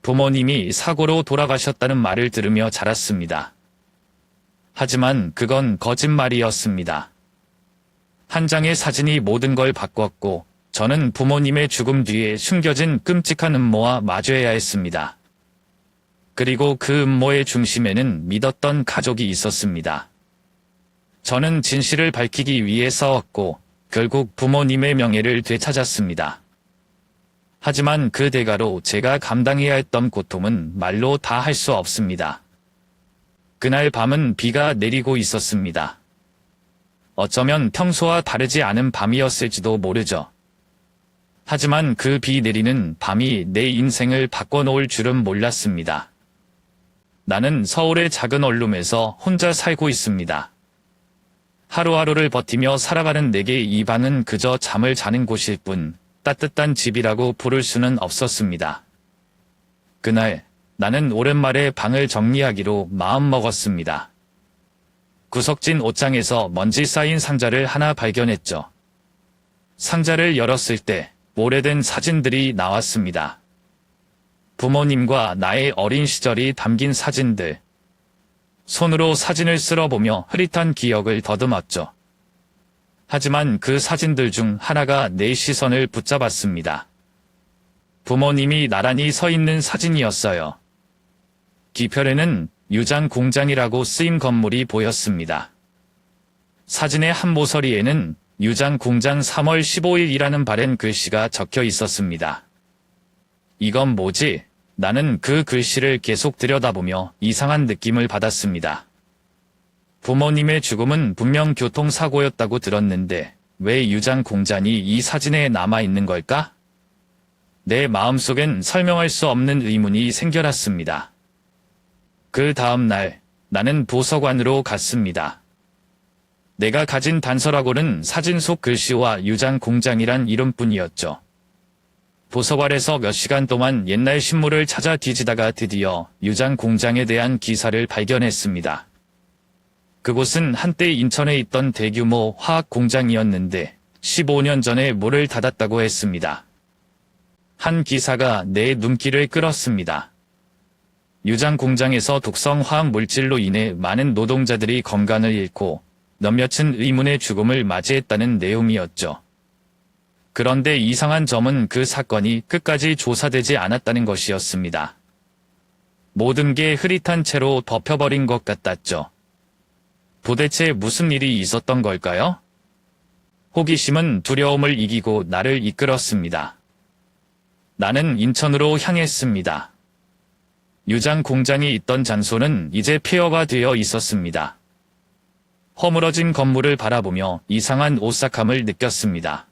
부모님이 사고로 돌아가셨다는 말을 들으며 자랐습니다. 하지만 그건 거짓말이었습니다. 한 장의 사진이 모든 걸 바꿨고 저는 부모님의 죽음 뒤에 숨겨진 끔찍한 음모와 마주해야 했습니다. 그리고 그 음모의 중심에는 믿었던 가족이 있었습니다. 저는 진실을 밝히기 위해 싸웠고 결국 부모님의 명예를 되찾았습니다. 하지만 그 대가로 제가 감당해야 했던 고통은 말로 다 할 수 없습니다. 그날 밤은 비가 내리고 있었습니다. 어쩌면 평소와 다르지 않은 밤이었을지도 모르죠. 하지만 그 비 내리는 밤이 내 인생을 바꿔놓을 줄은 몰랐습니다. 나는 서울의 작은 원룸에서 혼자 살고 있습니다. 하루하루를 버티며 살아가는 내게 이 방은 그저 잠을 자는 곳일 뿐 따뜻한 집이라고 부를 수는 없었습니다. 그날 나는 오랜만에 방을 정리하기로 마음먹었습니다. 구석진 옷장에서 먼지 쌓인 상자를 하나 발견했죠. 상자를 열었을 때 오래된 사진들이 나왔습니다. 부모님과 나의 어린 시절이 담긴 사진들. 손으로 사진을 쓸어보며 흐릿한 기억을 더듬었죠. 하지만 그 사진들 중 하나가 내 시선을 붙잡았습니다. 부모님이 나란히 서 있는 사진이었어요. 뒤편에는 유장 공장이라고 쓰인 건물이 보였습니다. 사진의 한 모서리에는 유장 공장 3월 15일이라는 바랜 글씨가 적혀 있었습니다. 이건 뭐지? 나는 그 글씨를 계속 들여다보며 이상한 느낌을 받았습니다. 부모님의 죽음은 분명 교통사고였다고 들었는데 왜 유장 공장이 이 사진에 남아있는 걸까? 내 마음속엔 설명할 수 없는 의문이 생겨났습니다. 그 다음 날 나는 도서관으로 갔습니다. 내가 가진 단서라고는 사진 속 글씨와 유장 공장이란 이름뿐이었죠. 도서관에서 몇 시간 동안 옛날 신문을 찾아 뒤지다가 드디어 유장 공장에 대한 기사를 발견했습니다. 그곳은 한때 인천에 있던 대규모 화학 공장이었는데 15년 전에 문을 닫았다고 했습니다. 한 기사가 내 눈길을 끌었습니다. 유장 공장에서 독성 화학 물질로 인해 많은 노동자들이 건강을 잃고 몇몇은 의문의 죽음을 맞이했다는 내용이었죠. 그런데 이상한 점은 그 사건이 끝까지 조사되지 않았다는 것이었습니다. 모든 게 흐릿한 채로 덮여버린 것 같았죠. 도대체 무슨 일이 있었던 걸까요? 호기심은 두려움을 이기고 나를 이끌었습니다. 나는 인천으로 향했습니다. 유장 공장이 있던 장소는 이제 폐허가 되어 있었습니다. 허물어진 건물을 바라보며 이상한 오싹함을 느꼈습니다.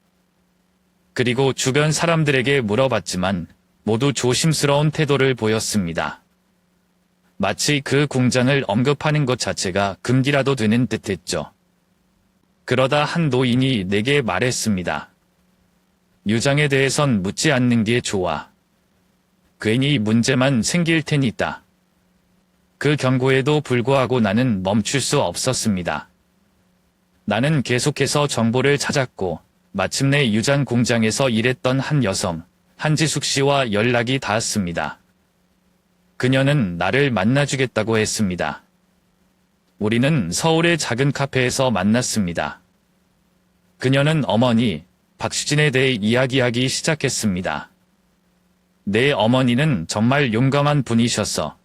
그리고 주변 사람들에게 물어봤지만 모두 조심스러운 태도를 보였습니다. 마치 그 공장을 언급하는 것 자체가 금기라도 되는 듯했죠. 그러다 한 노인이 내게 말했습니다. 유장에 대해선 묻지 않는 게 좋아. 괜히 문제만 생길 테니까. 그 경고에도 불구하고 나는 멈출 수 없었습니다. 나는 계속해서 정보를 찾았고 마침내 유장 공장에서 일했던 한 여성, 한지숙 씨와 연락이 닿았습니다. 그녀는 나를 만나주겠다고 했습니다. 우리는 서울의 작은 카페에서 만났습니다. 그녀는 어머니, 박수진에 대해 이야기하기 시작했습니다. 내 어머니는 정말 용감한 분이셨어.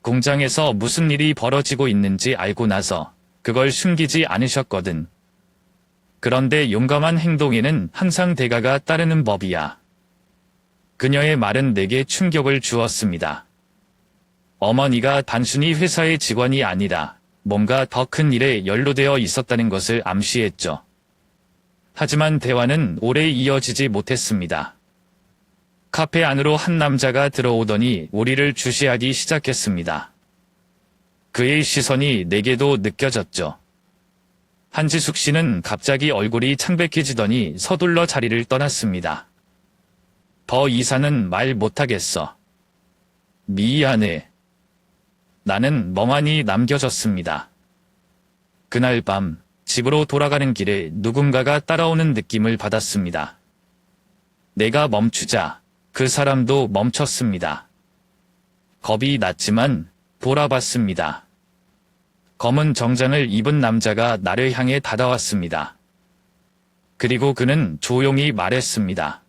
공장에서 무슨 일이 벌어지고 있는지 알고 나서 그걸 숨기지 않으셨거든. 그런데 용감한 행동에는 항상 대가가 따르는 법이야. 그녀의 말은 내게 충격을 주었습니다. 어머니가 단순히 회사의 직원이 아니라 뭔가 더 큰 일에 연루되어 있었다는 것을 암시했죠. 하지만 대화는 오래 이어지지 못했습니다. 카페 안으로 한 남자가 들어오더니 우리를 주시하기 시작했습니다. 그의 시선이 내게도 느껴졌죠. 한지숙 씨는 갑자기 얼굴이 창백해지더니 서둘러 자리를 떠났습니다. 더 이상은 말 못하겠어. 미안해. 나는 멍하니 남겨졌습니다. 그날 밤 집으로 돌아가는 길에 누군가가 따라오는 느낌을 받았습니다. 내가 멈추자 그 사람도 멈췄습니다. 겁이 났지만 돌아봤습니다. 검은 정장을 입은 남자가 나를 향해 다가왔습니다. 그리고 그는 조용히 말했습니다.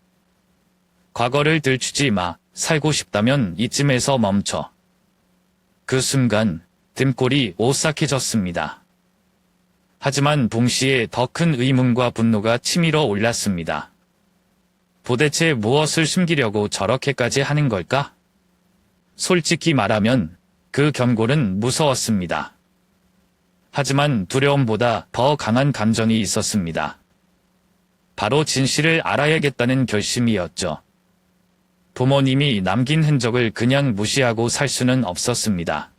과거를 들추지 마. 살고 싶다면 이쯤에서 멈춰. 그 순간 등골이 오싹해졌습니다. 하지만 동시에 더 큰 의문과 분노가 치밀어 올랐습니다. 도대체 무엇을 숨기려고 저렇게까지 하는 걸까? 솔직히 말하면 그 경고는 무서웠습니다. 하지만 두려움보다 더 강한 감정이 있었습니다. 바로 진실을 알아야겠다는 결심이었죠. 부모님이 남긴 흔적을 그냥 무시하고 살 수는 없었습니다.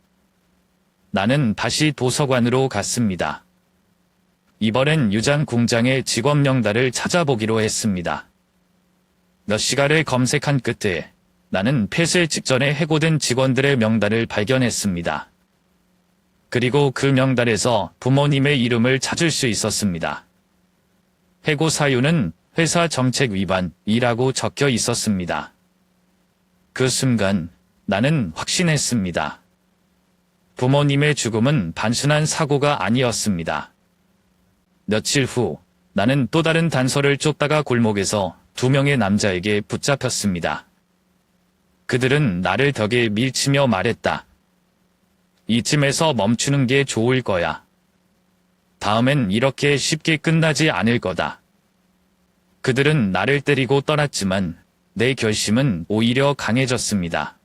나는 다시 도서관으로 갔습니다. 이번엔 유장 공장의 직원 명단을 찾아보기로 했습니다. 몇 시간을 검색한 끝에 나는 폐쇄 직전에 해고된 직원들의 명단을 발견했습니다. 그리고 그 명단에서 부모님의 이름을 찾을 수 있었습니다. 해고 사유는 회사 정책 위반이라고 적혀 있었습니다. 그 순간 나는 확신했습니다. 부모님의 죽음은 단순한 사고가 아니었습니다. 며칠 후 나는 또 다른 단서를 쫓다가 골목에서 2명의 남자에게 붙잡혔습니다. 그들은 나를 벽에 밀치며 말했다. 이쯤에서 멈추는 게 좋을 거야. 다음엔 이렇게 쉽게 끝나지 않을 거다. 그들은 나를 때리고 떠났지만 내 결심은 오히려 강해졌습니다.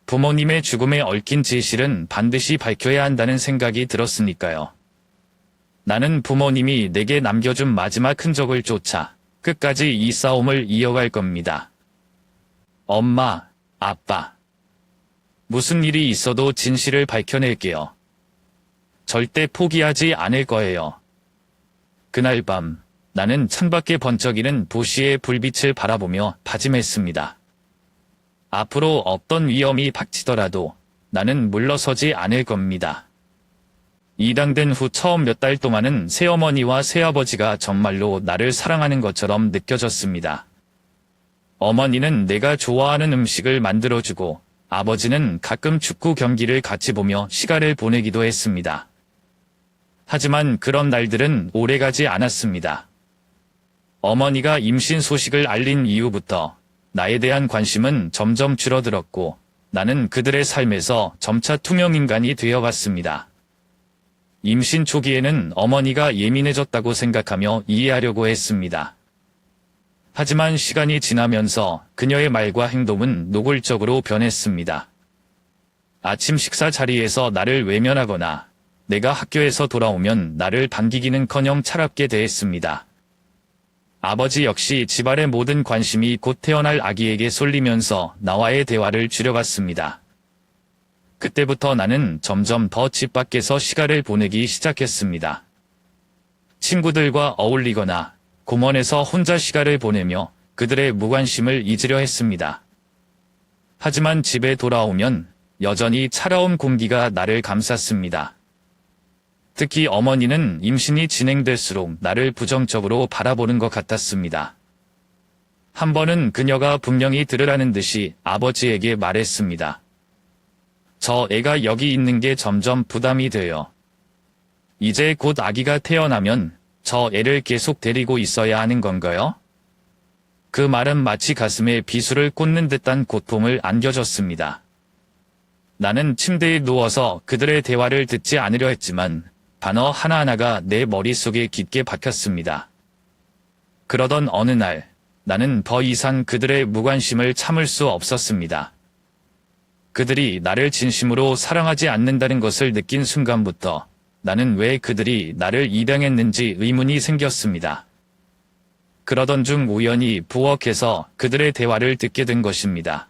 부모님의 죽음에 얽힌 진실은 반드시 밝혀야 한다는 생각이 들었으니까요. 나는 부모님이 내게 남겨준 마지막 흔적을 쫓아 끝까지 이 싸움을 이어갈 겁니다. 엄마, 아빠. 무슨 일이 있어도 진실을 밝혀낼게요. 절대 포기하지 않을 거예요. 그날 밤 나는 창밖에 번쩍이는 도시의 불빛을 바라보며 다짐했습니다. 앞으로 어떤 위험이 닥치더라도 나는 물러서지 않을 겁니다. 이당된 후 처음 몇 달 동안은 새어머니와 새아버지가 정말로 나를 사랑하는 것처럼 느껴졌습니다. 어머니는 내가 좋아하는 음식을 만들어주고 아버지는 가끔 축구 경기를 같이 보며 시간을 보내기도 했습니다. 하지만 그런 날들은 오래가지 않았습니다. 어머니가 임신 소식을 알린 이후부터 나에 대한 관심은 점점 줄어들었고 나는 그들의 삶에서 점차 투명인간이 되어갔습니다. 임신 초기에는 어머니가 예민해졌다고 생각하며 이해하려고 했습니다. 하지만 시간이 지나면서 그녀의 말과 행동은 노골적으로 변했습니다. 아침 식사 자리에서 나를 외면하거나 내가 학교에서 돌아오면 나를 반기기는커녕 차갑게 대했습니다. 아버지 역시 집안의 모든 관심이 곧 태어날 아기에게 쏠리면서 나와의 대화를 줄여갔습니다. 그때부터 나는 점점 더 집 밖에서 시간을 보내기 시작했습니다. 친구들과 어울리거나 공원에서 혼자 시간을 보내며 그들의 무관심을 잊으려 했습니다. 하지만 집에 돌아오면 여전히 차가운 공기가 나를 감쌌습니다. 특히 어머니는 임신이 진행될수록 나를 부정적으로 바라보는 것 같았습니다. 한 번은 그녀가 분명히 들으라는 듯이 아버지에게 말했습니다. 저 애가 여기 있는 게 점점 부담이 돼요. 이제 곧 아기가 태어나면 저 애를 계속 데리고 있어야 하는 건가요? 그 말은 마치 가슴에 비수를 꽂는 듯한 고통을 안겨줬습니다. 나는 침대에 누워서 그들의 대화를 듣지 않으려 했지만 단어 하나하나가 내 머릿속에 깊게 박혔습니다. 그러던 어느 날 나는 더 이상 그들의 무관심을 참을 수 없었습니다. 그들이 나를 진심으로 사랑하지 않는다는 것을 느낀 순간부터 나는 왜 그들이 나를 입양했는지 의문이 생겼습니다. 그러던 중 우연히 부엌에서 그들의 대화를 듣게 된 것입니다.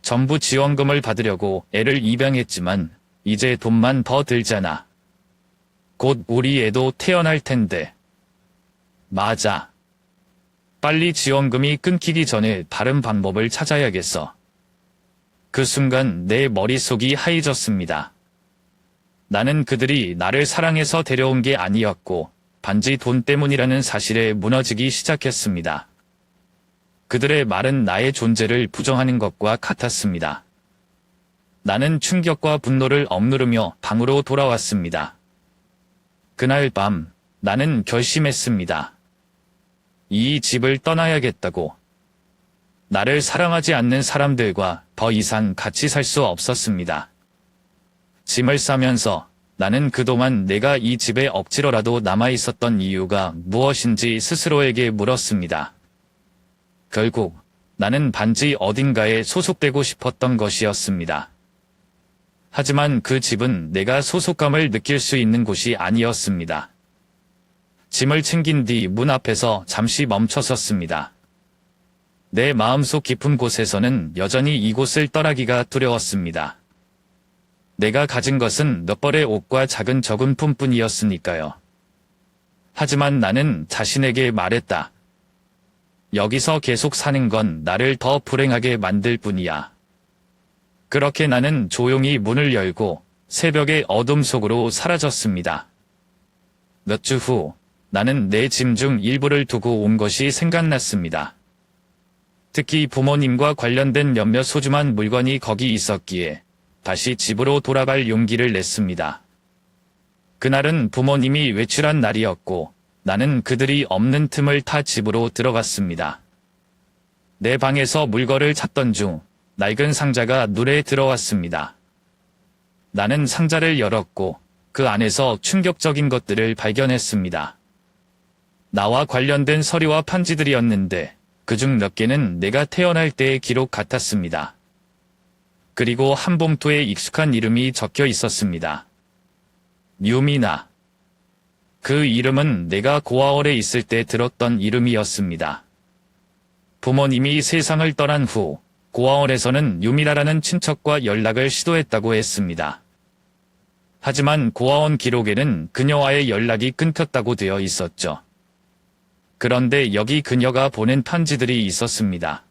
정부 지원금을 받으려고 애를 입양했지만 이제 돈만 더 들잖아. 곧 우리 애도 태어날 텐데. 맞아. 빨리 지원금이 끊기기 전에 다른 방법을 찾아야겠어. 그 순간 내 머릿속이 하얘졌습니다. 나는 그들이 나를 사랑해서 데려온 게 아니었고 단지 돈 때문이라는 사실에 무너지기 시작했습니다. 그들의 말은 나의 존재를 부정하는 것과 같았습니다. 나는 충격과 분노를 억누르며 방으로 돌아왔습니다. 그날 밤 나는 결심했습니다. 이 집을 떠나야겠다고. 나를 사랑하지 않는 사람들과 더 이상 같이 살 수 없었습니다. 짐을 싸면서 나는 그동안 내가 이 집에 억지로라도 남아있었던 이유가 무엇인지 스스로에게 물었습니다. 결국 나는 단지 어딘가에 소속되고 싶었던 것이었습니다. 하지만 그 집은 내가 소속감을 느낄 수 있는 곳이 아니었습니다. 짐을 챙긴 뒤 문 앞에서 잠시 멈춰섰습니다. 내 마음속 깊은 곳에서는 여전히 이곳을 떠나기가 두려웠습니다. 내가 가진 것은 몇 벌의 옷과 작은 저금품뿐이었으니까요. 하지만 나는 자신에게 말했다. 여기서 계속 사는 건 나를 더 불행하게 만들 뿐이야. 그렇게 나는 조용히 문을 열고 새벽의 어둠 속으로 사라졌습니다. 몇 주 후 나는 내 짐 중 일부를 두고 온 것이 생각났습니다. 특히 부모님과 관련된 몇몇 소중한 물건이 거기 있었기에 다시 집으로 돌아갈 용기를 냈습니다. 그날은 부모님이 외출한 날이었고 나는 그들이 없는 틈을 타 집으로 들어갔습니다. 내 방에서 물건을 찾던 중 낡은 상자가 눈에 들어왔습니다. 나는 상자를 열었고 그 안에서 충격적인 것들을 발견했습니다. 나와 관련된 서류와 편지들이었는데 그중 몇 개는 내가 태어날 때의 기록 같았습니다. 그리고 한 봉투에 익숙한 이름이 적혀 있었습니다. 유미나. 그 이름은 내가 고아원에 있을 때 들었던 이름이었습니다. 부모님이 세상을 떠난 후 고아원에서는 유미나라는 친척과 연락을 시도했다고 했습니다. 하지만 고아원 기록에는 그녀와의 연락이 끊겼다고 되어 있었죠. 그런데 여기 그녀가 보낸 편지들이 있었습니다.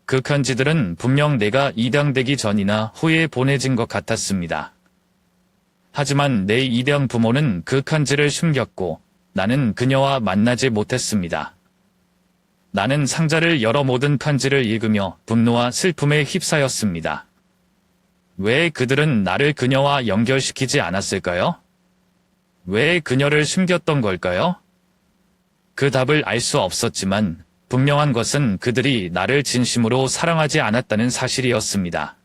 그 편지들은 분명 내가 입양되기 전이나 후에 보내진 것 같았습니다. 하지만 내 입양 부모는 그 편지를 숨겼고 나는 그녀와 만나지 못했습니다. 나는 상자를 열어 모든 편지를 읽으며 분노와 슬픔에 휩싸였습니다. 왜 그들은 나를 그녀와 연결시키지 않았을까요? 왜 그녀를 숨겼던 걸까요? 그 답을 알 수 없었지만 분명한 것은 그들이 나를 진심으로 사랑하지 않았다는 사실이었습니다.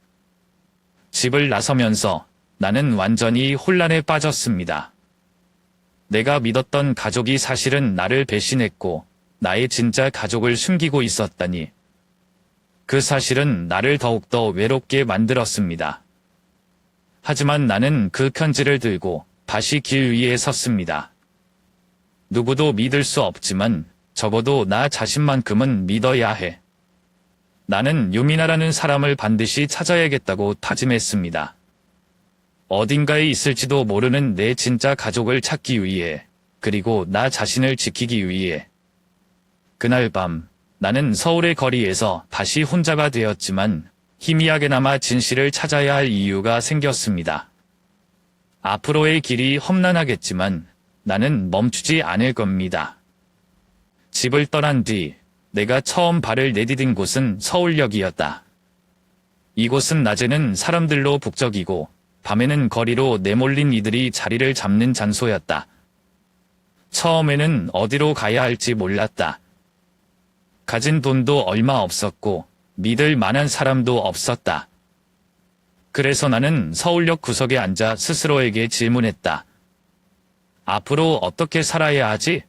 집을 나서면서 나는 완전히 혼란에 빠졌습니다. 내가 믿었던 가족이 사실은 나를 배신했고 나의 진짜 가족을 숨기고 있었다니. 그 사실은 나를 더욱더 외롭게 만들었습니다. 하지만 나는 그 편지를 들고 다시 길 위에 섰습니다. 누구도 믿을 수 없지만 적어도 나 자신만큼은 믿어야 해. 나는 유미나라는 사람을 반드시 찾아야겠다고 다짐했습니다. 어딘가에 있을지도 모르는 내 진짜 가족을 찾기 위해, 그리고 나 자신을 지키기 위해. 그날 밤 나는 서울의 거리에서 다시 혼자가 되었지만 희미하게나마 진실을 찾아야 할 이유가 생겼습니다. 앞으로의 길이 험난하겠지만 나는 멈추지 않을 겁니다. 집을 떠난 뒤 내가 처음 발을 내디딘 곳은 서울역이었다. 이곳은 낮에는 사람들로 북적이고 밤에는 거리로 내몰린 이들이 자리를 잡는 장소였다. 처음에는 어디로 가야 할지 몰랐다. 가진 돈도 얼마 없었고 믿을 만한 사람도 없었다. 그래서 나는 서울역 구석에 앉아 스스로에게 질문했다. 앞으로 어떻게 살아야 하지?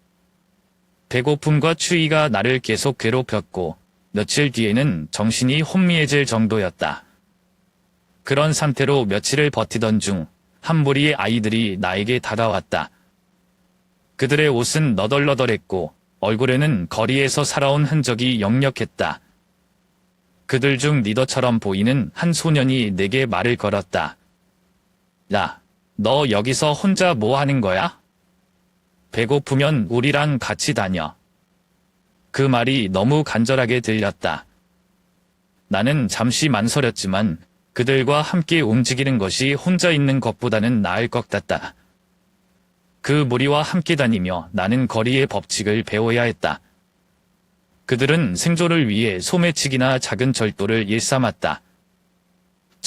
배고픔과 추위가 나를 계속 괴롭혔고 며칠 뒤에는 정신이 혼미해질 정도였다. 그런 상태로 며칠을 버티던 중 한 무리의 아이들이 나에게 다가왔다. 그들의 옷은 너덜너덜했고 얼굴에는 거리에서 살아온 흔적이 역력했다. 그들 중 리더처럼 보이는 한 소년이 내게 말을 걸었다. 야, 너 여기서 혼자 뭐 하는 거야? 배고프면 우리랑 같이 다녀. 그 말이 너무 간절하게 들렸다. 나는 잠시 망설였지만 그들과 함께 움직이는 것이 혼자 있는 것보다는 나을 것 같다. 그 무리와 함께 다니며 나는 거리의 법칙을 배워야 했다. 그들은 생존을 위해 소매치기나 작은 절도를 일삼았다.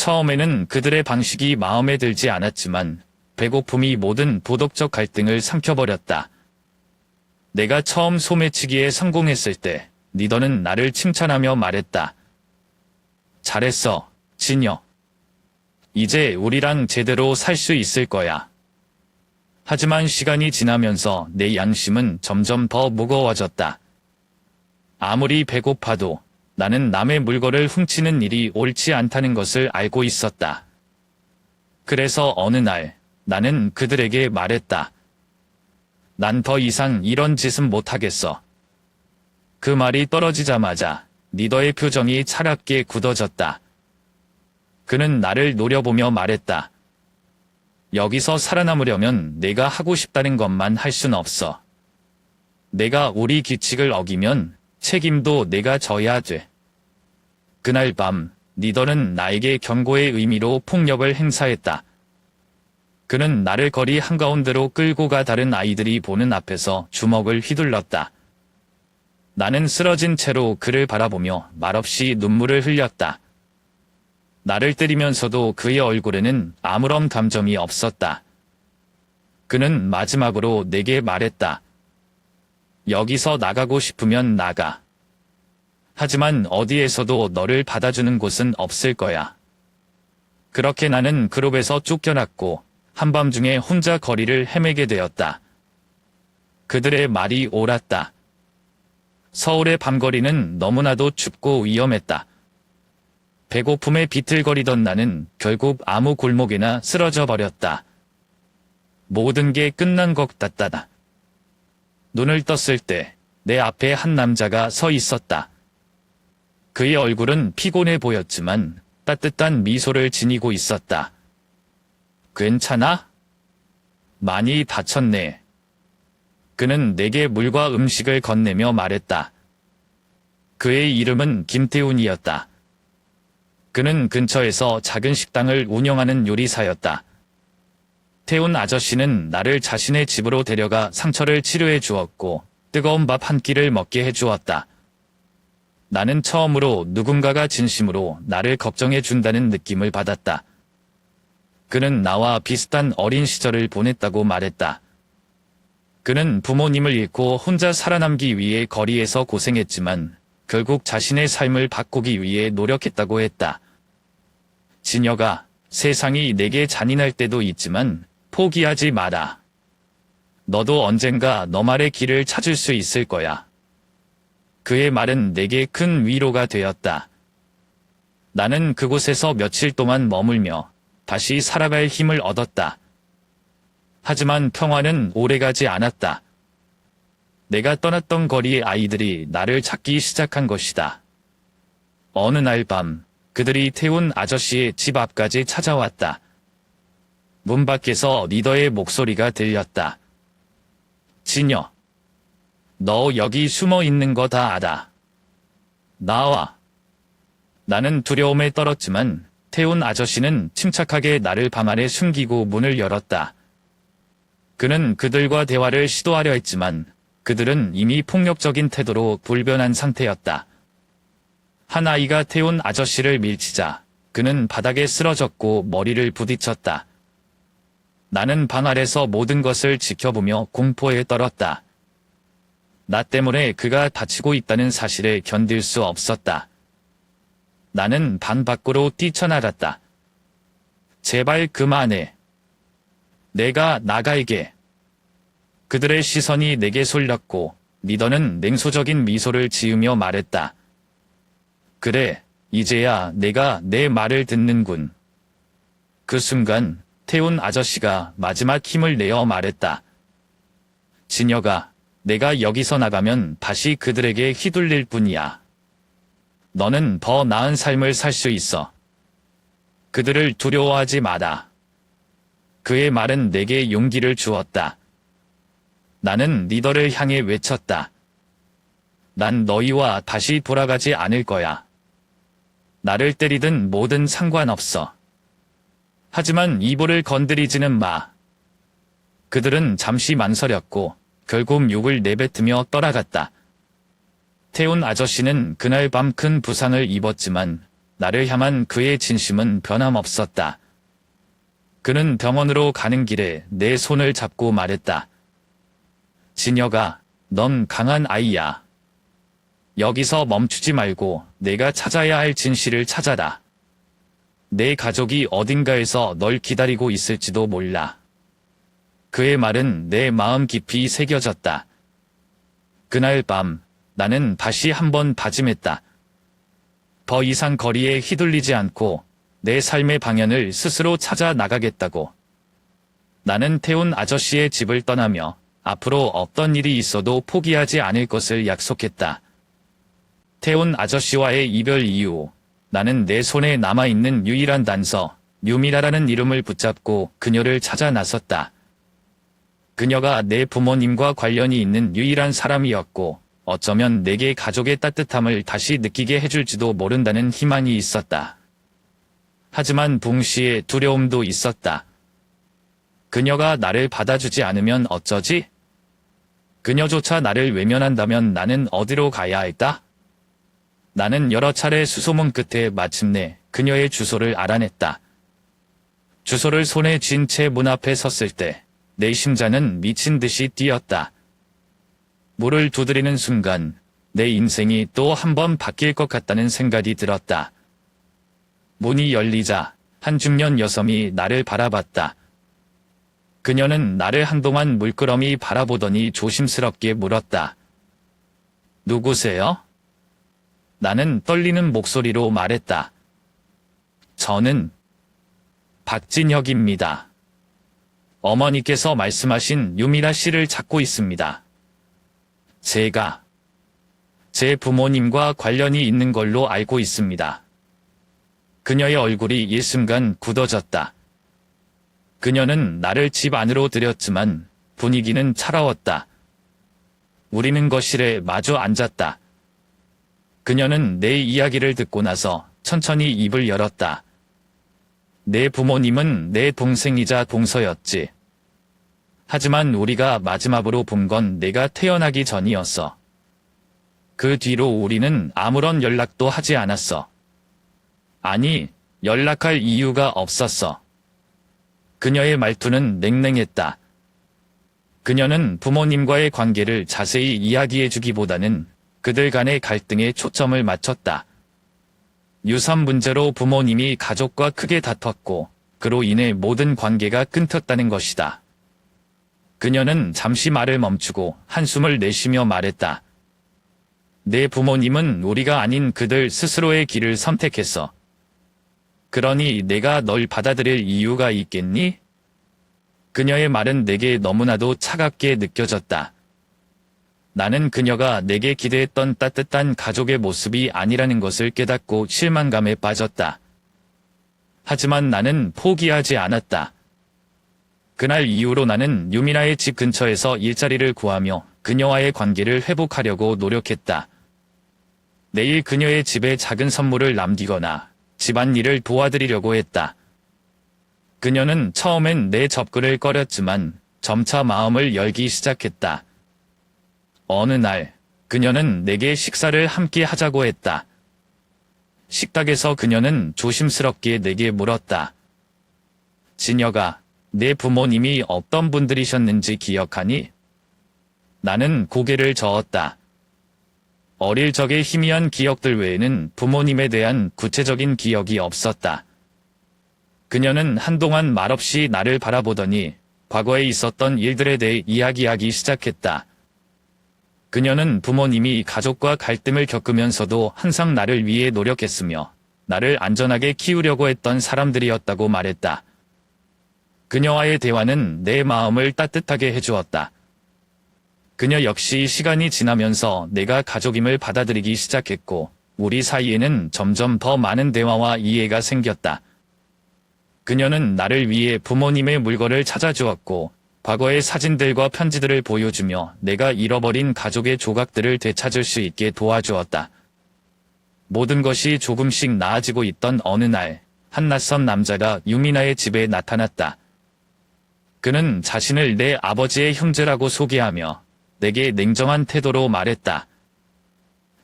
처음에는 그들의 방식이 마음에 들지 않았지만 배고픔이 모든 도덕적 갈등을 삼켜버렸다. 내가 처음 소매치기에 성공했을 때 리더는 나를 칭찬하며 말했다. 잘했어, 진여. 이제 우리랑 제대로 살 수 있을 거야. 하지만 시간이 지나면서 내 양심은 점점 더 무거워졌다. 아무리 배고파도 나는 남의 물건을 훔치는 일이 옳지 않다는 것을 알고 있었다. 그래서 어느 날 나는 그들에게 말했다. 난 더 이상 이런 짓은 못하겠어. 그 말이 떨어지자마자 리더의 표정이 차갑게 굳어졌다. 그는 나를 노려보며 말했다. 여기서 살아남으려면 내가 하고 싶다는 것만 할 순 없어. 내가 우리 규칙을 어기면 책임도 내가 져야 돼. 그날 밤 리더는 나에게 경고의 의미로 폭력을 행사했다. 그는 나를 거리 한가운데로 끌고 가 다른 아이들이 보는 앞에서 주먹을 휘둘렀다. 나는 쓰러진 채로 그를 바라보며 말없이 눈물을 흘렸다. 나를 때리면서도 그의 얼굴에는 아무런 감정이 없었다. 그는 마지막으로 내게 말했다. 여기서 나가고 싶으면 나가. 하지만 어디에서도 너를 받아주는 곳은 없을 거야. 그렇게 나는 그룹에서 쫓겨났고 한밤중에 혼자 거리를 헤매게 되었다. 그들의 말이 옳았다. 서울의 밤거리는 너무나도 춥고 위험했다. 배고픔에 비틀거리던 나는 결국 아무 골목에나 쓰러져 버렸다. 모든 게 끝난 것 같다. 눈을 떴을 때 내 앞에 한 남자가 서 있었다. 그의 얼굴은 피곤해 보였지만 따뜻한 미소를 지니고 있었다. 괜찮아? 많이 다쳤네. 그는 내게 물과 음식을 건네며 말했다. 그의 이름은 김태훈이었다. 그는 근처에서 작은 식당을 운영하는 요리사였다. 태훈 아저씨는 나를 자신의 집으로 데려가 상처를 치료해 주었고 뜨거운 밥 한 끼를 먹게 해 주었다. 나는 처음으로 누군가가 진심으로 나를 걱정해 준다는 느낌을 받았다. 그는 나와 비슷한 어린 시절을 보냈다고 말했다. 그는 부모님을 잃고 혼자 살아남기 위해 거리에서 고생했지만 결국 자신의 삶을 바꾸기 위해 노력했다고 했다. 진여가 세상이 내게 잔인할 때도 있지만 포기하지 마라. 너도 언젠가 너만의 길을 찾을 수 있을 거야. 그의 말은 내게 큰 위로가 되었다. 나는 그곳에서 며칠 동안 머물며 다시 살아갈 힘을 얻었다. 하지만 평화는 오래가지 않았다. 내가 떠났던 거리의 아이들이 나를 찾기 시작한 것이다. 어느 날 밤 그들이 태운 아저씨의 집 앞까지 찾아왔다. 문 밖에서 리더의 목소리가 들렸다. 진여, 너 여기 숨어 있는 거 다 알아. 나와. 나는 두려움에 떨었지만 태운 아저씨는 침착하게 나를 방 안에 숨기고 문을 열었다. 그는 그들과 대화를 시도하려 했지만 그들은 이미 폭력적인 태도로 불변한 상태였다. 한 아이가 태운 아저씨를 밀치자 그는 바닥에 쓰러졌고 머리를 부딪혔다. 나는 방 아래서 모든 것을 지켜보며 공포에 떨었다. 나 때문에 그가 다치고 있다는 사실에 견딜 수 없었다. 나는 방 밖으로 뛰쳐나갔다. 제발 그만해. 내가 나갈게. 그들의 시선이 내게 쏠렸고 리더는 냉소적인 미소를 지으며 말했다. 그래, 이제야 내가 내 말을 듣는군. 그 순간 태운 아저씨가 마지막 힘을 내어 말했다. 진여가, 내가 여기서 나가면 다시 그들에게 휘둘릴 뿐이야. 너는 더 나은 삶을 살 수 있어. 그들을 두려워하지 마라. 그의 말은 내게 용기를 주었다. 나는 리더를 향해 외쳤다. 난 너희와 다시 돌아가지 않을 거야. 나를 때리든 뭐든 상관없어. 하지만 이불을 건드리지는 마. 그들은 잠시 망설였고 결국 욕을 내뱉으며 떠나갔다. 태운 아저씨는 그날 밤 큰 부상을 입었지만 나를 향한 그의 진심은 변함없었다. 그는 병원으로 가는 길에 내 손을 잡고 말했다. 진혁아, 넌 강한 아이야. 여기서 멈추지 말고 내가 찾아야 할 진실을 찾아라. 내 가족이 어딘가에서 널 기다리고 있을지도 몰라. 그의 말은 내 마음 깊이 새겨졌다. 그날 밤 나는 다시 한번 다짐했다. 더 이상 거리에 휘둘리지 않고 내 삶의 방향을 스스로 찾아 나가겠다고. 나는 태훈 아저씨의 집을 떠나며 앞으로 어떤 일이 있어도 포기하지 않을 것을 약속했다. 태훈 아저씨와의 이별 이후 나는 내 손에 남아있는 유일한 단서, 유미라라는 이름을 붙잡고 그녀를 찾아 나섰다. 그녀가 내 부모님과 관련이 있는 유일한 사람이었고 어쩌면 내게 가족의 따뜻함을 다시 느끼게 해줄지도 모른다는 희망이 있었다. 하지만 동시에 두려움도 있었다. 그녀가 나를 받아주지 않으면 어쩌지? 그녀조차 나를 외면한다면 나는 어디로 가야 할까? 나는 여러 차례 수소문 끝에 마침내 그녀의 주소를 알아냈다. 주소를 손에 쥔 채 문 앞에 섰을 때 내 심장은 미친 듯이 뛰었다. 문을 두드리는 순간 내 인생이 또 한 번 바뀔 것 같다는 생각이 들었다. 문이 열리자 한 중년 여성이 나를 바라봤다. 그녀는 나를 한동안 물끄러미 바라보더니 조심스럽게 물었다. 누구세요? 나는 떨리는 목소리로 말했다. 저는 박진혁입니다. 어머니께서 말씀하신 유미라 씨를 찾고 있습니다. 제가 제 부모님과 관련이 있는 걸로 알고 있습니다. 그녀의 얼굴이 일순간 굳어졌다. 그녀는 나를 집 안으로 들였지만 분위기는 차가웠다. 우리는 거실에 마주 앉았다. 그녀는 내 이야기를 듣고 나서 천천히 입을 열었다. 내 부모님은 내 동생이자 동서였지. 하지만 우리가 마지막으로 본 건 내가 태어나기 전이었어. 그 뒤로 우리는 아무런 연락도 하지 않았어. 아니, 연락할 이유가 없었어. 그녀의 말투는 냉랭했다. 그녀는 부모님과의 관계를 자세히 이야기해주기보다는 그들 간의 갈등에 초점을 맞췄다. 유산 문제로 부모님이 가족과 크게 다퉜고 그로 인해 모든 관계가 끊겼다는 것이다. 그녀는 잠시 말을 멈추고 한숨을 내쉬며 말했다. 내 부모님은 우리가 아닌 그들 스스로의 길을 선택했어. 그러니 내가 널 받아들일 이유가 있겠니? 그녀의 말은 내게 너무나도 차갑게 느껴졌다. 나는 그녀가 내게 기대했던 따뜻한 가족의 모습이 아니라는 것을 깨닫고 실망감에 빠졌다. 하지만 나는 포기하지 않았다. 그날 이후로 나는 유미라의 집 근처에서 일자리를 구하며 그녀와의 관계를 회복하려고 노력했다. 매일 그녀의 집에 작은 선물을 남기거나 집안일을 도와드리려고 했다. 그녀는 처음엔 내 접근을 꺼렸지만 점차 마음을 열기 시작했다. 어느 날 그녀는 내게 식사를 함께 하자고 했다. 식탁에서 그녀는 조심스럽게 내게 물었다. 진혁아, 내 부모님이 어떤 분들이셨는지 기억하니? 나는 고개를 저었다. 어릴 적의 희미한 기억들 외에는 부모님에 대한 구체적인 기억이 없었다. 그녀는 한동안 말없이 나를 바라보더니 과거에 있었던 일들에 대해 이야기하기 시작했다. 그녀는 부모님이 가족과 갈등을 겪으면서도 항상 나를 위해 노력했으며 나를 안전하게 키우려고 했던 사람들이었다고 말했다. 그녀와의 대화는 내 마음을 따뜻하게 해주었다. 그녀 역시 시간이 지나면서 내가 가족임을 받아들이기 시작했고 우리 사이에는 점점 더 많은 대화와 이해가 생겼다. 그녀는 나를 위해 부모님의 물건을 찾아주었고 과거의 사진들과 편지들을 보여주며 내가 잃어버린 가족의 조각들을 되찾을 수 있게 도와주었다. 모든 것이 조금씩 나아지고 있던 어느 날, 한 낯선 남자가 유미나의 집에 나타났다. 그는 자신을 내 아버지의 형제라고 소개하며 내게 냉정한 태도로 말했다.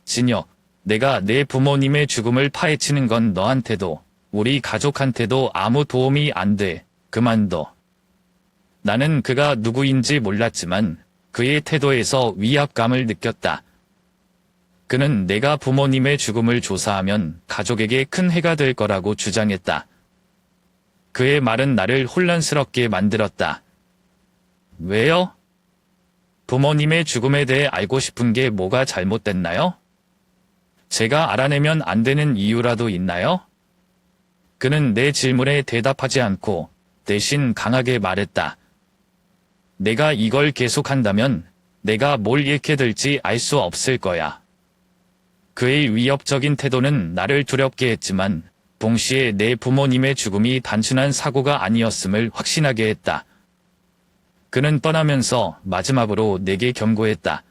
진혁, 내가 내 부모님의 죽음을 파헤치는 건 너한테도 우리 가족한테도 아무 도움이 안 돼. 그만둬. 나는 그가 누구인지 몰랐지만 그의 태도에서 위압감을 느꼈다. 그는 내가 부모님의 죽음을 조사하면 가족에게 큰 해가 될 거라고 주장했다. 그의 말은 나를 혼란스럽게 만들었다. 왜요? 부모님의 죽음에 대해 알고 싶은 게 뭐가 잘못됐나요? 제가 알아내면 안 되는 이유라도 있나요? 그는 내 질문에 대답하지 않고 대신 강하게 말했다. 내가 이걸 계속한다면 내가 뭘 잃게 될지 알 수 없을 거야. 그의 위협적인 태도는 나를 두렵게 했지만 동시에 내 부모님의 죽음이 단순한 사고가 아니었음을 확신하게 했다. 그는 떠나면서 마지막으로 내게 경고했다.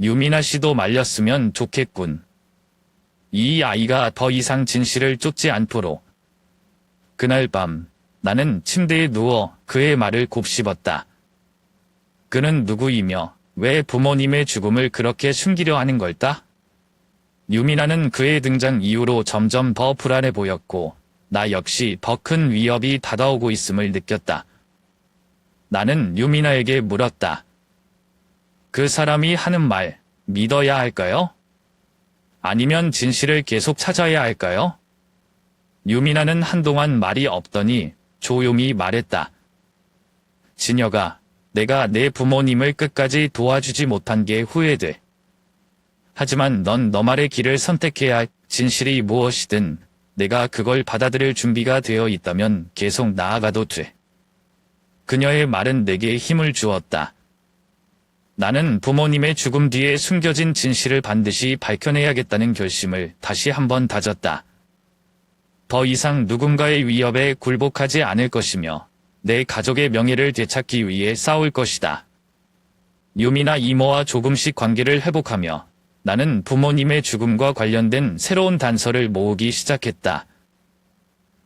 유미나 씨도 말렸으면 좋겠군. 이 아이가 더 이상 진실을 쫓지 않도록. 그날 밤 나는 침대에 누워 그의 말을 곱씹었다. 그는 누구이며 왜 부모님의 죽음을 그렇게 숨기려 하는 걸까? 유미나는 그의 등장 이후로 점점 더 불안해 보였고 나 역시 더 큰 위협이 다가오고 있음을 느꼈다. 나는 유미나에게 물었다. 그 사람이 하는 말 믿어야 할까요? 아니면 진실을 계속 찾아야 할까요? 유미나는 한동안 말이 없더니 조용히 말했다. 진혁아, 내가 내 부모님을 끝까지 도와주지 못한 게 후회돼. 하지만 넌 너만의 길을 선택해야 할. 진실이 무엇이든 내가 그걸 받아들일 준비가 되어 있다면 계속 나아가도 돼. 그녀의 말은 내게 힘을 주었다. 나는 부모님의 죽음 뒤에 숨겨진 진실을 반드시 밝혀내야겠다는 결심을 다시 한번 다졌다. 더 이상 누군가의 위협에 굴복하지 않을 것이며 내 가족의 명예를 되찾기 위해 싸울 것이다. 유미나 이모와 조금씩 관계를 회복하며 나는 부모님의 죽음과 관련된 새로운 단서를 모으기 시작했다.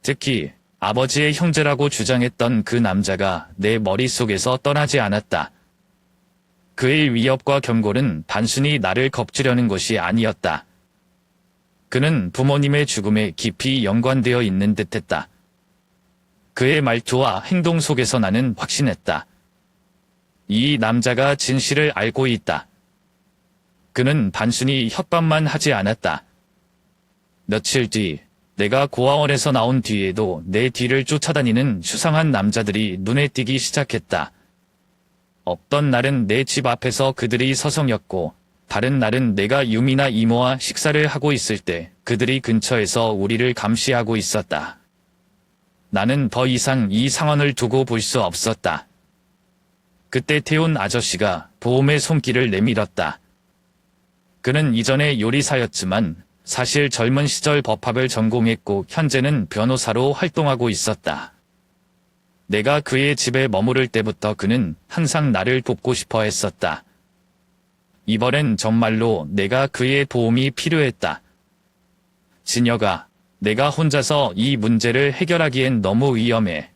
특히 아버지의 형제라고 주장했던 그 남자가 내 머릿속에서 떠나지 않았다. 그의 위협과 경고는 단순히 나를 겁주려는 것이 아니었다. 그는 부모님의 죽음에 깊이 연관되어 있는 듯했다. 그의 말투와 행동 속에서 나는 확신했다. 이 남자가 진실을 알고 있다. 그는 단순히 협박만 하지 않았다. 며칠 뒤 내가 고아원에서 나온 뒤에도 내 뒤를 쫓아다니는 수상한 남자들이 눈에 띄기 시작했다. 없던 날은 내 집 앞에서 그들이 서성였고 다른 날은 내가 유미나 이모와 식사를 하고 있을 때 그들이 근처에서 우리를 감시하고 있었다. 나는 더 이상 이 상황을 두고 볼 수 없었다. 그때 태운 아저씨가 보험의 손길을 내밀었다. 그는 이전에 요리사였지만 사실 젊은 시절 법학을 전공했고 현재는 변호사로 활동하고 있었다. 내가 그의 집에 머무를 때부터 그는 항상 나를 돕고 싶어 했었다. 이번엔 정말로 내가 그의 도움이 필요했다. 진혁아, 내가 혼자서 이 문제를 해결하기엔 너무 위험해.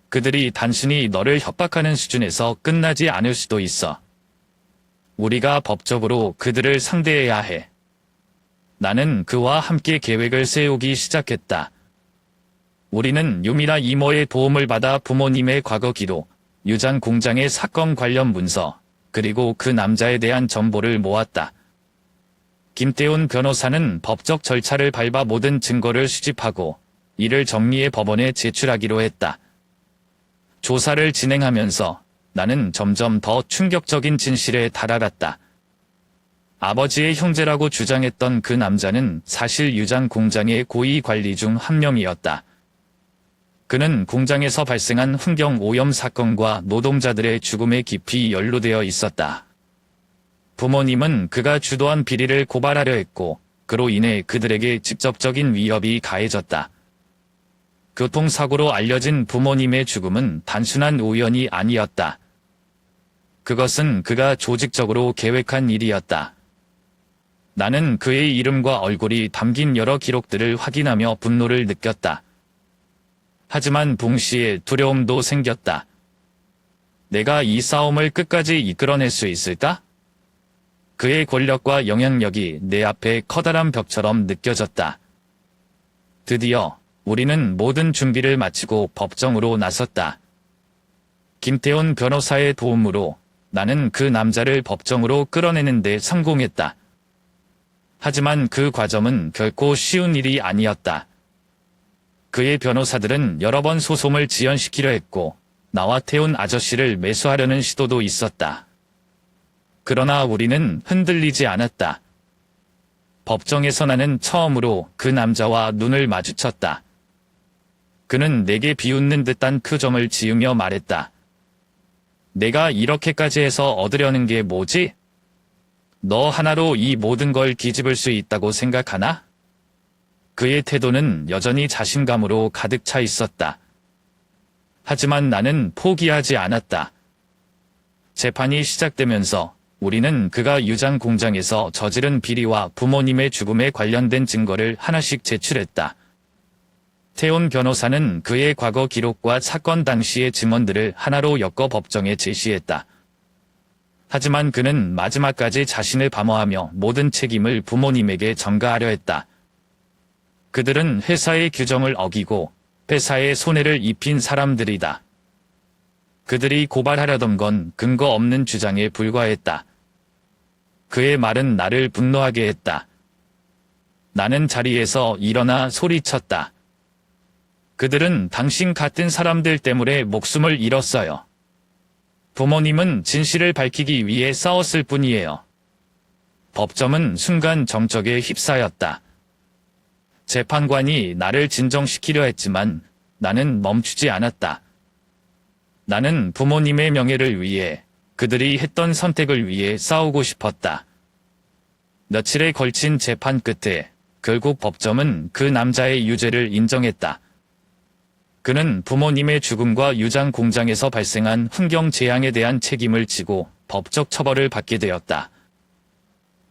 그들이 단순히 너를 협박하는 수준에서 끝나지 않을 수도 있어. 우리가 법적으로 그들을 상대해야 해. 나는 그와 함께 계획을 세우기 시작했다. 우리는 유미나 이모의 도움을 받아 부모님의 과거 기록, 유장 공장의 사건 관련 문서, 그리고 그 남자에 대한 정보를 모았다. 김태훈 변호사는 법적 절차를 밟아 모든 증거를 수집하고 이를 정리해 법원에 제출하기로 했다. 조사를 진행하면서 나는 점점 더 충격적인 진실에 다다랐다. 아버지의 형제라고 주장했던 그 남자는 사실 유장 공장의 고위 관리 중 한 명이었다. 그는 공장에서 발생한 환경 오염 사건과 노동자들의 죽음에 깊이 연루되어 있었다. 부모님은 그가 주도한 비리를 고발하려 했고 그로 인해 그들에게 직접적인 위협이 가해졌다. 교통사고로 알려진 부모님의 죽음은 단순한 우연이 아니었다. 그것은 그가 조직적으로 계획한 일이었다. 나는 그의 이름과 얼굴이 담긴 여러 기록들을 확인하며 분노를 느꼈다. 하지만 동시에 두려움도 생겼다. 내가 이 싸움을 끝까지 이끌어낼 수 있을까? 그의 권력과 영향력이 내 앞에 커다란 벽처럼 느껴졌다. 드디어 우리는 모든 준비를 마치고 법정으로 나섰다. 김태훈 변호사의 도움으로 나는 그 남자를 법정으로 끌어내는 데 성공했다. 하지만 그 과정은 결코 쉬운 일이 아니었다. 그의 변호사들은 여러 번 소송을 지연시키려 했고 나와 태훈 아저씨를 매수하려는 시도도 있었다. 그러나 우리는 흔들리지 않았다. 법정에서 나는 처음으로 그 남자와 눈을 마주쳤다. 그는 내게 비웃는 듯한 표정을 지으며 말했다. 내가 이렇게까지 해서 얻으려는 게 뭐지? 너 하나로 이 모든 걸 뒤집을 수 있다고 생각하나? 그의 태도는 여전히 자신감으로 가득 차 있었다. 하지만 나는 포기하지 않았다. 재판이 시작되면서 우리는 그가 유장 공장에서 저지른 비리와 부모님의 죽음에 관련된 증거를 하나씩 제출했다. 태훈 변호사는 그의 과거 기록과 사건 당시의 증언들을 하나로 엮어 법정에 제시했다. 하지만 그는 마지막까지 자신을 방어하며 모든 책임을 부모님에게 전가하려 했다. 그들은 회사의 규정을 어기고 회사에 손해를 입힌 사람들이다. 그들이 고발하려던 건 근거 없는 주장에 불과했다. 그의 말은 나를 분노하게 했다. 나는 자리에서 일어나 소리쳤다. 그들은 당신 같은 사람들 때문에 목숨을 잃었어요. 부모님은 진실을 밝히기 위해 싸웠을 뿐이에요. 법정은 순간 정적에 휩싸였다. 재판관이 나를 진정시키려 했지만 나는 멈추지 않았다. 나는 부모님의 명예를 위해, 그들이 했던 선택을 위해 싸우고 싶었다. 며칠에 걸친 재판 끝에 결국 법정은 그 남자의 유죄를 인정했다. 그는 부모님의 죽음과 유장 공장에서 발생한 환경 재앙에 대한 책임을 지고 법적 처벌을 받게 되었다.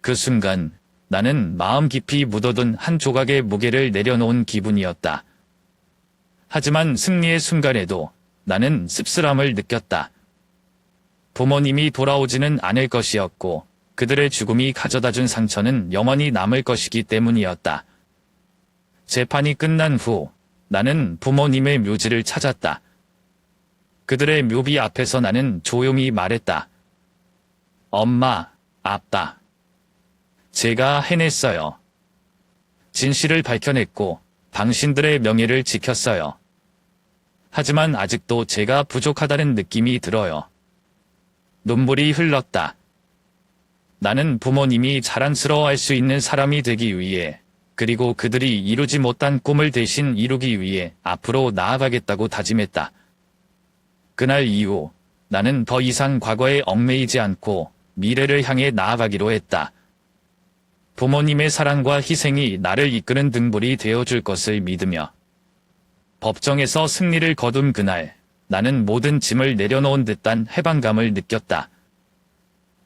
그 순간 나는 마음 깊이 묻어둔 한 조각의 무게를 내려놓은 기분이었다. 하지만 승리의 순간에도 나는 씁쓸함을 느꼈다. 부모님이 돌아오지는 않을 것이었고 그들의 죽음이 가져다준 상처는 영원히 남을 것이기 때문이었다. 재판이 끝난 후 나는 부모님의 묘지를 찾았다. 그들의 묘비 앞에서 나는 조용히 말했다. 엄마, 아빠. 제가 해냈어요. 진실을 밝혀냈고 당신들의 명예를 지켰어요. 하지만 아직도 제가 부족하다는 느낌이 들어요. 눈물이 흘렀다. 나는 부모님이 자랑스러워할 수 있는 사람이 되기 위해, 그리고 그들이 이루지 못한 꿈을 대신 이루기 위해 앞으로 나아가겠다고 다짐했다. 그날 이후 나는 더 이상 과거에 얽매이지 않고 미래를 향해 나아가기로 했다. 부모님의 사랑과 희생이 나를 이끄는 등불이 되어줄 것을 믿으며 법정에서 승리를 거둔 그날 나는 모든 짐을 내려놓은 듯한 해방감을 느꼈다.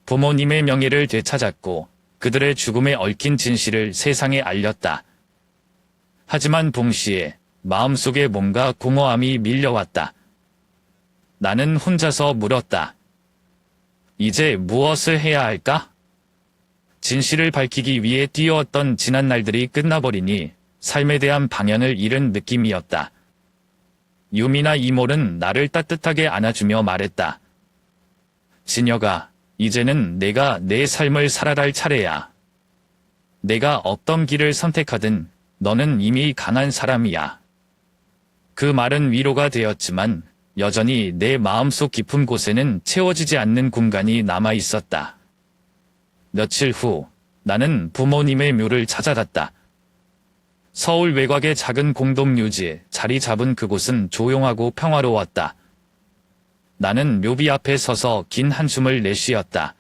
부모님의 명예를 되찾았고 그들의 죽음에 얽힌 진실을 세상에 알렸다. 하지만 동시에 마음속에 뭔가 공허함이 밀려왔다. 나는 혼자서 물었다. 이제 무엇을 해야 할까? 진실을 밝히기 위해 뛰어왔던 지난 날들이 끝나버리니 삶에 대한 방향을 잃은 느낌이었다. 유미나 이모는 나를 따뜻하게 안아주며 말했다. 진혁아, 이제는 내가 내 삶을 살아갈 차례야. 내가 어떤 길을 선택하든 너는 이미 강한 사람이야. 그 말은 위로가 되었지만 여전히 내 마음속 깊은 곳에는 채워지지 않는 공간이 남아 있었다. 며칠 후 나는 부모님의 묘를 찾아갔다. 서울 외곽의 작은 공동묘지에 자리 잡은 그곳은 조용하고 평화로웠다. 나는 묘비 앞에 서서 긴 한숨을 내쉬었다.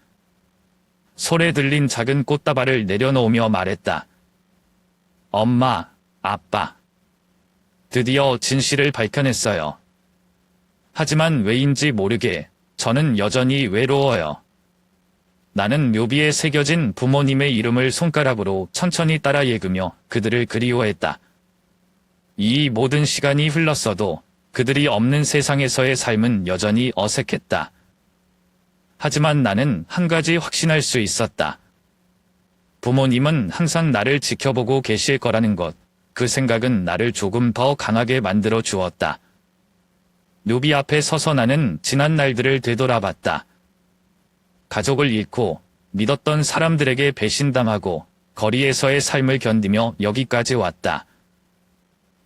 손에 들린 작은 꽃다발을 내려놓으며 말했다. 엄마, 아빠. 드디어 진실을 밝혀냈어요. 하지만 왜인지 모르게 저는 여전히 외로워요. 나는 묘비에 새겨진 부모님의 이름을 손가락으로 천천히 따라 읽으며 그들을 그리워했다. 이 모든 시간이 흘렀어도 그들이 없는 세상에서의 삶은 여전히 어색했다. 하지만 나는 한 가지 확신할 수 있었다. 부모님은 항상 나를 지켜보고 계실 거라는 것, 그 생각은 나를 조금 더 강하게 만들어 주었다. 누비 앞에 서서 나는 지난 날들을 되돌아봤다. 가족을 잃고 믿었던 사람들에게 배신당하고 거리에서의 삶을 견디며 여기까지 왔다.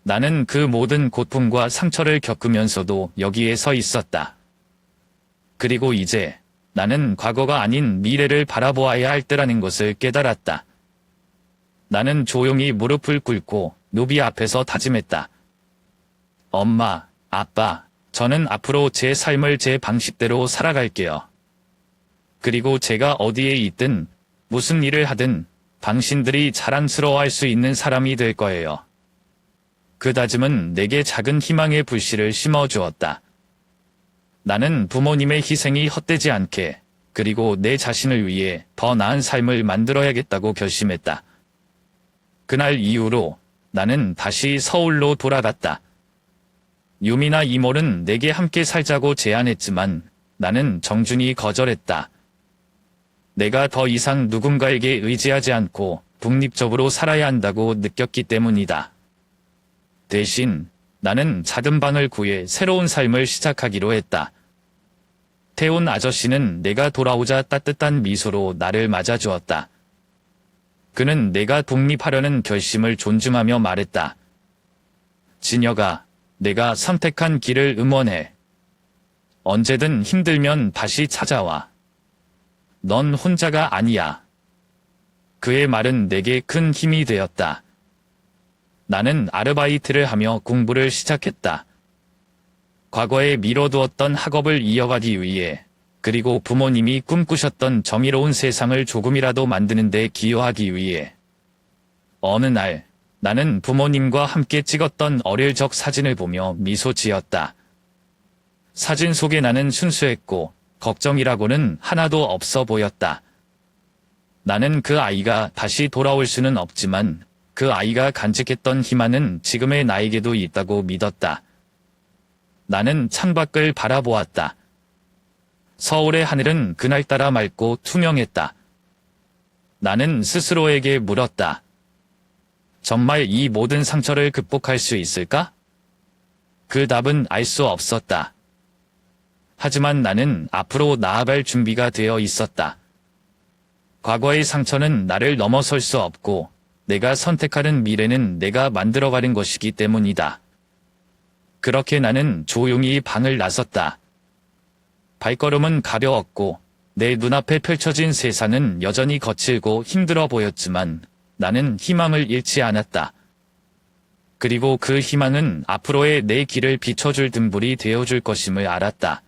나는 그 모든 고통과 상처를 겪으면서도 여기에 서 있었다. 그리고 이제 나는 과거가 아닌 미래를 바라보아야 할 때라는 것을 깨달았다. 나는 조용히 무릎을 꿇고 누비 앞에서 다짐했다. 엄마, 아빠, 저는 앞으로 제 삶을 제 방식대로 살아갈게요. 그리고 제가 어디에 있든 무슨 일을 하든 당신들이 자랑스러워할 수 있는 사람이 될 거예요. 그 다짐은 내게 작은 희망의 불씨를 심어주었다. 나는 부모님의 희생이 헛되지 않게, 그리고 내 자신을 위해 더 나은 삶을 만들어야겠다고 결심했다. 그날 이후로 나는 다시 서울로 돌아갔다. 유미나 이모는 내게 함께 살자고 제안했지만 나는 정중히 거절했다. 내가 더 이상 누군가에게 의지하지 않고 독립적으로 살아야 한다고 느꼈기 때문이다. 대신 나는 작은 방을 구해 새로운 삶을 시작하기로 했다. 태훈 아저씨는 내가 돌아오자 따뜻한 미소로 나를 맞아주었다. 그는 내가 독립하려는 결심을 존중하며 말했다. 진혁아, 내가 선택한 길을 응원해. 언제든 힘들면 다시 찾아와. 넌 혼자가 아니야. 그의 말은 내게 큰 힘이 되었다. 나는 아르바이트를 하며 공부를 시작했다. 과거에 미뤄두었던 학업을 이어가기 위해, 그리고 부모님이 꿈꾸셨던 정의로운 세상을 조금이라도 만드는 데 기여하기 위해. 어느 날 나는 부모님과 함께 찍었던 어릴 적 사진을 보며 미소 지었다. 사진 속의 나는 순수했고 걱정이라고는 하나도 없어 보였다. 나는 그 아이가 다시 돌아올 수는 없지만 그 아이가 간직했던 희망은 지금의 나에게도 있다고 믿었다. 나는 창밖을 바라보았다. 서울의 하늘은 그날따라 맑고 투명했다. 나는 스스로에게 물었다. 정말 이 모든 상처를 극복할 수 있을까? 그 답은 알 수 없었다. 하지만 나는 앞으로 나아갈 준비가 되어 있었다. 과거의 상처는 나를 넘어설 수 없고 내가 선택하는 미래는 내가 만들어가는 것이기 때문이다. 그렇게 나는 조용히 방을 나섰다. 발걸음은 가벼웠고 내 눈앞에 펼쳐진 세상은 여전히 거칠고 힘들어 보였지만 나는 희망을 잃지 않았다. 그리고 그 희망은 앞으로의 내 길을 비춰줄 등불이 되어줄 것임을 알았다.